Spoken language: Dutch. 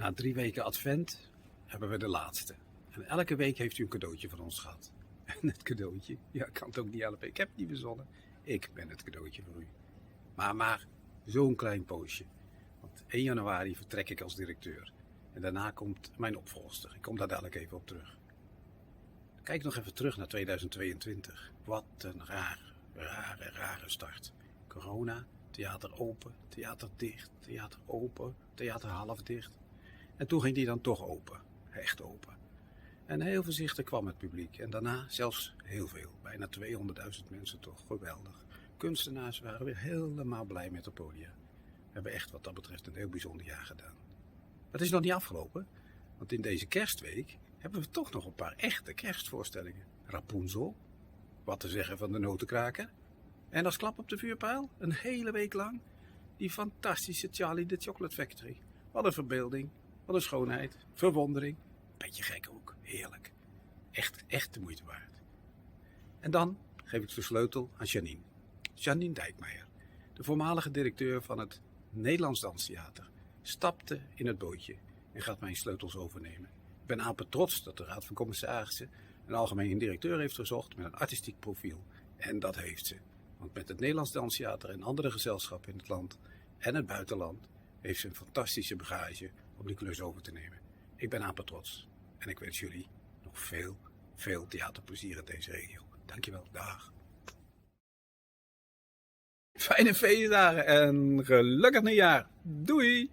Na 3 weken advent hebben we de laatste. En elke week heeft u een cadeautje van ons gehad. En het cadeautje, ja, ik kan het ook niet helpen. Ik heb het niet verzonnen. Ik ben het cadeautje voor u. Maar zo'n klein poosje. Want 1 januari vertrek ik als directeur. En daarna komt mijn opvolgster. Ik kom daar dadelijk even op terug. Kijk nog even terug naar 2022. Wat een rare start. Corona, theater open, theater dicht, theater open, theater half dicht. En toen ging die dan toch open, echt open. En heel voorzichtig kwam het publiek. En daarna zelfs heel veel, bijna 200.000 mensen toch, geweldig. Kunstenaars waren weer helemaal blij met het podium. We hebben echt wat dat betreft een heel bijzonder jaar gedaan. Het is nog niet afgelopen, want in deze kerstweek hebben we toch nog een paar echte kerstvoorstellingen. Rapunzel, wat te zeggen van de Notenkraker. En als klap op de vuurpijl, een hele week lang, die fantastische Charlie the Chocolate Factory. Wat een verbeelding, wat een schoonheid, verwondering. Beetje gek ook, heerlijk. Echt de moeite waard. En dan geef ik de sleutel aan Janine. Janine Dijkmeijer, de voormalige directeur van het Nederlands Danstheater, stapte in het bootje en gaat mijn sleutels overnemen. Ik ben apetrots dat de Raad van Commissarissen een algemeen directeur heeft gezocht met een artistiek profiel. En dat heeft ze. Want met het Nederlands Danstheater en andere gezelschappen in het land en het buitenland heeft ze een fantastische bagage om die klus over te nemen. Ik ben apetrots en ik wens jullie nog veel theaterplezier in deze regio. Dankjewel, dag. Fijne feestdagen en gelukkig nieuwjaar. Doei!